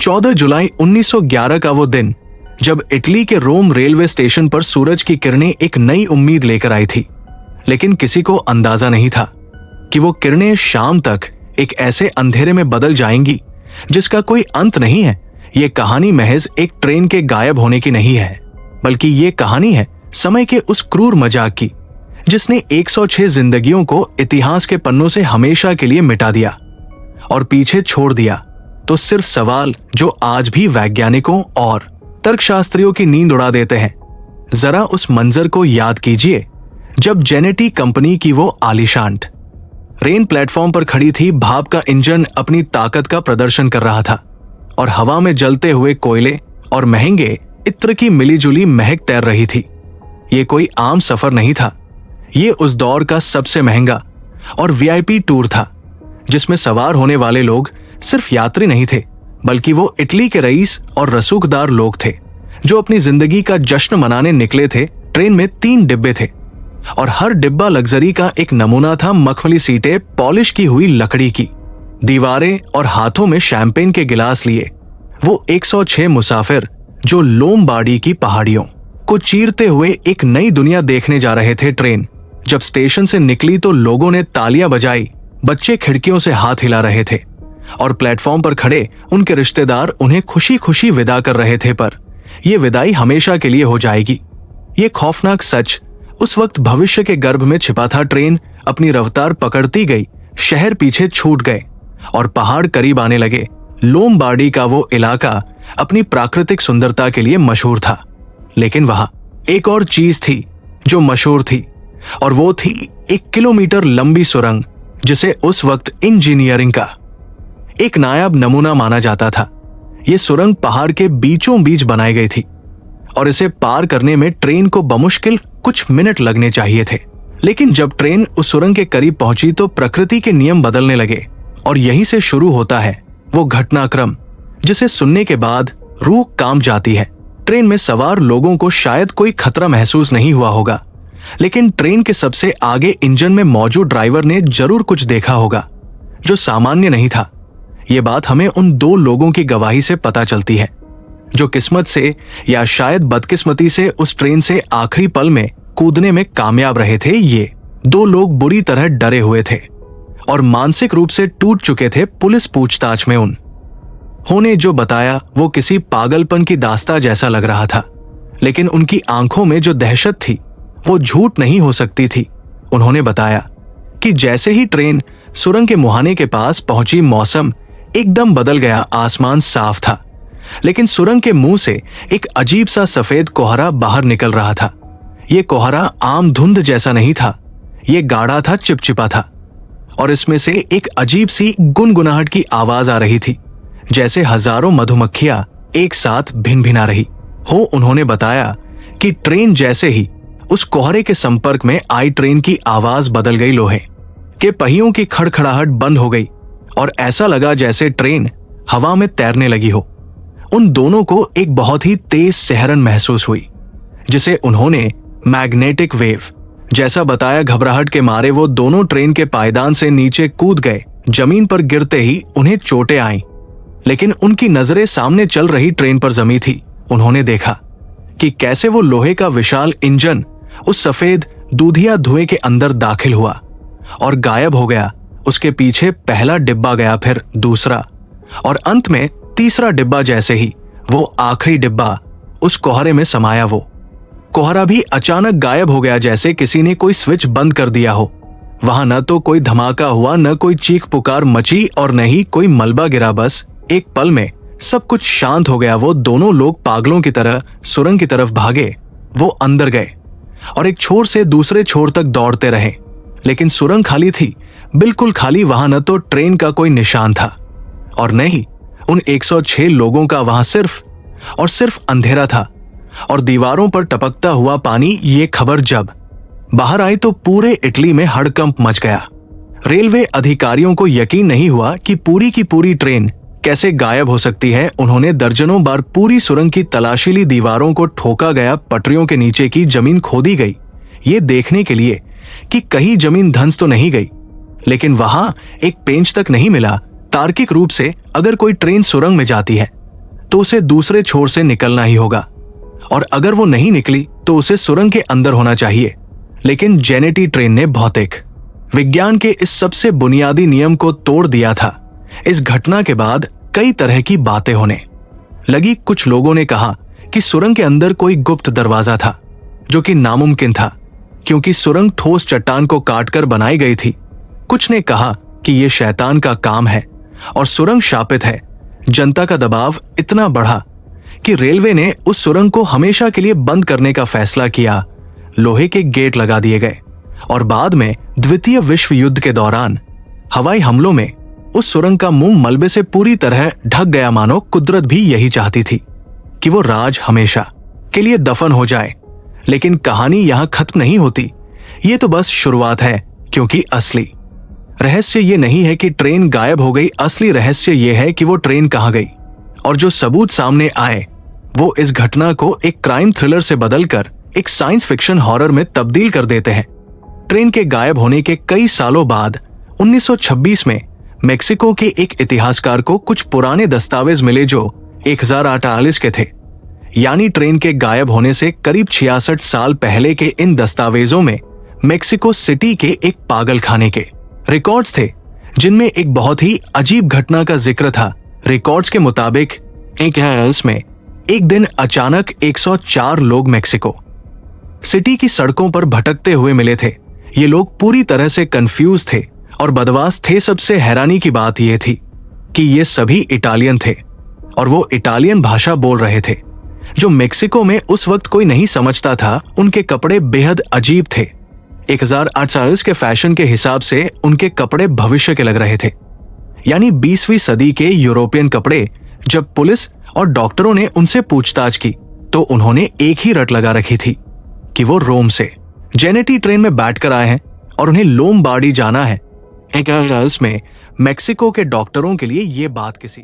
14 जुलाई 1911 का वो दिन, जब इटली के रोम रेलवे स्टेशन पर सूरज की किरणें एक नई उम्मीद लेकर आई थी। लेकिन किसी को अंदाजा नहीं था कि वो किरणें शाम तक एक ऐसे अंधेरे में बदल जाएंगी जिसका कोई अंत नहीं है। ये कहानी महज एक ट्रेन के गायब होने की नहीं है, बल्कि ये कहानी है समय के उस क्रूर मजाक की जिसने 106 जिंदगियों को इतिहास के पन्नों से हमेशा के लिए मिटा दिया और पीछे छोड़ दिया। तो सिर्फ सवाल जो आज भी वैज्ञानिकों और तर्कशास्त्रियों की नींद उड़ा देते हैं। जरा उस मंजर को याद कीजिए जब जेनेटी कंपनी की वो आलीशान रेल प्लेटफॉर्म पर खड़ी थी। भाप का इंजन अपनी ताकत का प्रदर्शन कर रहा था और हवा में जलते हुए कोयले और महंगे इत्र की मिलीजुली महक तैर रही थी। ये कोई आम सफर नहीं था, ये उस दौर का सबसे महंगा और वीआईपी टूर था, जिसमें सवार होने वाले लोग सिर्फ यात्री नहीं थे, बल्कि वो इटली के रईस और रसूखदार लोग थे जो अपनी जिंदगी का जश्न मनाने निकले थे। ट्रेन में 3 डिब्बे थे और हर डिब्बा लग्जरी का एक नमूना था। मखमली सीटें, पॉलिश की हुई लकड़ी की दीवारें और हाथों में शैंपेन के गिलास लिए वो 106 मुसाफिर जो लोमबार्डी की पहाड़ियों को चीरते हुए एक नई दुनिया देखने जा रहे थे। ट्रेन जब स्टेशन से निकली तो लोगों ने तालियां बजाई, बच्चे खिड़कियों से हाथ हिला रहे थे और प्लेटफॉर्म पर खड़े उनके रिश्तेदार उन्हें खुशी खुशी विदा कर रहे थे। पर यह विदाई हमेशा के लिए हो जाएगी, ये खौफनाक सच उस वक्त भविष्य के गर्भ में छिपा था। ट्रेन अपनी रफ्तार पकड़ती गई, शहर पीछे छूट गए और पहाड़ करीब आने लगे। लोमबार्डी का वो इलाका अपनी प्राकृतिक सुंदरता के लिए मशहूर था, लेकिन वहां एक और चीज थी जो मशहूर थी, और वो थी 1 किलोमीटर लंबी सुरंग जिसे उस वक्त इंजीनियरिंग का एक नायाब नमूना माना जाता था। ये सुरंग पहाड़ के बीचों बीच बनाई गई थी और इसे पार करने में ट्रेन को बमुश्किल कुछ मिनट लगने चाहिए थे। लेकिन जब ट्रेन उस सुरंग के करीब पहुंची तो प्रकृति के नियम बदलने लगे और यहीं से शुरू होता है वो घटनाक्रम जिसे सुनने के बाद रूह कांप जाती है। ट्रेन में सवार लोगों को शायद कोई खतरा महसूस नहीं हुआ होगा, लेकिन ट्रेन के सबसे आगे इंजन में मौजूद ड्राइवर ने जरूर कुछ देखा होगा जो सामान्य नहीं था। ये बात हमें उन 2 लोगों की गवाही से पता चलती है जो किस्मत से या शायद बदकिस्मती से उस ट्रेन से आखिरी पल में कूदने में कामयाब रहे थे। ये 2 लोग बुरी तरह डरे हुए थे और मानसिक रूप से टूट चुके थे। पुलिस पूछताछ में उन्होंने जो बताया वो किसी पागलपन की दास्तां जैसा लग रहा था, लेकिन उनकी आंखों में जो दहशत थी वो झूठ नहीं हो सकती थी। उन्होंने बताया कि जैसे ही ट्रेन सुरंग के मुहाने के पास पहुंची, मौसम एकदम बदल गया। आसमान साफ था, लेकिन सुरंग के मुंह से एक अजीब सा सफेद कोहरा बाहर निकल रहा था। यह कोहरा आम धुंध जैसा नहीं था, यह गाढ़ा था, चिपचिपा था और इसमें से एक अजीब सी गुनगुनाहट की आवाज आ रही थी, जैसे हजारों मधुमक्खियां एक साथ भिन-भिना रही हो। उन्होंने बताया कि ट्रेन जैसे ही उस कोहरे के संपर्क में आई, ट्रेन की आवाज बदल गई, लोहे के पहियों की खड़खड़ाहट बंद हो गई और ऐसा लगा जैसे ट्रेन हवा में तैरने लगी हो। उन दोनों को एक बहुत ही तेज सिहरन महसूस हुई जिसे उन्होंने मैग्नेटिक वेव जैसा बताया। घबराहट के मारे वो दोनों ट्रेन के पायदान से नीचे कूद गए। जमीन पर गिरते ही उन्हें चोटें आईं, लेकिन उनकी नजरें सामने चल रही ट्रेन पर जमी थी। उन्होंने देखा कि कैसे वो लोहे का विशाल इंजन उस सफेद दूधिया धुएं के अंदर दाखिल हुआ और गायब हो गया। उसके पीछे पहला डिब्बा गया, फिर दूसरा और अंत में तीसरा डिब्बा। जैसे ही वो आखिरी डिब्बा उस कोहरे में समाया, वो कोहरा भी अचानक गायब हो गया, जैसे किसी ने कोई स्विच बंद कर दिया हो। वहां न तो कोई धमाका हुआ, न कोई चीख पुकार मची और न ही कोई मलबा गिरा। बस एक पल में सब कुछ शांत हो गया। वो दोनों लोग पागलों की तरह सुरंग की तरफ भागे। वो अंदर गए और एक छोर से दूसरे छोर तक दौड़ते रहे, लेकिन सुरंग खाली थी, बिल्कुल खाली। वहां न तो ट्रेन का कोई निशान था और न ही उन 106 लोगों का। वहां सिर्फ और सिर्फ अंधेरा था और दीवारों पर टपकता हुआ पानी। ये खबर जब बाहर आई तो पूरे इटली में हड़कंप मच गया। रेलवे अधिकारियों को यकीन नहीं हुआ कि पूरी की पूरी ट्रेन कैसे गायब हो सकती है। उन्होंने दर्जनों बार पूरी सुरंग की तलाशी ली, दीवारों को ठोका गया, पटरियों के नीचे की जमीन खोदी गई, ये देखने के लिए कि कहीं जमीन धंस तो नहीं गई, लेकिन वहां एक पेंच तक नहीं मिला। तार्किक रूप से अगर कोई ट्रेन सुरंग में जाती है तो उसे दूसरे छोर से निकलना ही होगा, और अगर वो नहीं निकली तो उसे सुरंग के अंदर होना चाहिए। लेकिन जेनेटी ट्रेन ने भौतिक विज्ञान के इस सबसे बुनियादी नियम को तोड़ दिया था। इस घटना के बाद कई तरह की बातें होने लगी। कुछ लोगों ने कहा कि सुरंग के अंदर कोई गुप्त दरवाजा था, जो कि नामुमकिन था क्योंकि सुरंग ठोस चट्टान को काटकर बनाई गई थी। कुछ ने कहा कि यह शैतान का काम है और सुरंग शापित है। जनता का दबाव इतना बढ़ा कि रेलवे ने उस सुरंग को हमेशा के लिए बंद करने का फैसला किया। लोहे के गेट लगा दिए गए और बाद में द्वितीय विश्व युद्ध के दौरान हवाई हमलों में उस सुरंग का मुंह मलबे से पूरी तरह ढक गया, मानो कुदरत भी यही चाहती थी कि वो राज हमेशा के लिए दफन हो जाए। लेकिन कहानी यहां खत्म नहीं होती। ये तो बस शुरुआत है, क्योंकि असली रहस्य ये नहीं है कि ट्रेन गायब हो गई। असली रहस्य ये है कि वो ट्रेन कहां गई, और जो सबूत सामने आए वो इस घटना को एक क्राइम थ्रिलर से बदलकर एक साइंस फिक्शन हॉरर में तब्दील कर देते हैं। ट्रेन के गायब होने के कई सालों बाद 1926 में मेक्सिको के एक इतिहासकार को कुछ पुराने दस्तावेज मिले जो 1048 के थे। यानी ट्रेन के गायब होने से करीब 66 साल पहले के इन दस्तावेजों में मेक्सिको सिटी के एक पागल खाने के रिकॉर्ड्स थे, जिनमें एक बहुत ही अजीब घटना का जिक्र था। रिकॉर्ड्स के मुताबिक में एक दिन अचानक 104 लोग मेक्सिको सिटी की सड़कों पर भटकते हुए मिले थे। ये लोग पूरी तरह से कंफ्यूज थे और बदमाश थे। सबसे हैरानी की बात यह थी कि ये सभी इटालियन थे और वो इटालियन भाषा बोल रहे थे, जो मेक्सिको में उस वक्त कोई नहीं समझता था। उनके कपड़े बेहद अजीब थे। 1048 के फैशन के हिसाब से उनके कपड़े भविष्य के लग रहे थे, यानी 20वीं सदी के यूरोपियन कपड़े। जब पुलिस और डॉक्टरों ने उनसे पूछताछ की तो उन्होंने एक ही रट लगा रखी थी कि वो रोम से जेनेटी ट्रेन में बैठकर आए हैं और उन्हें लोमबार्डी जाना है। में मेक्सिको के डॉक्टरों के लिए ये बात किसी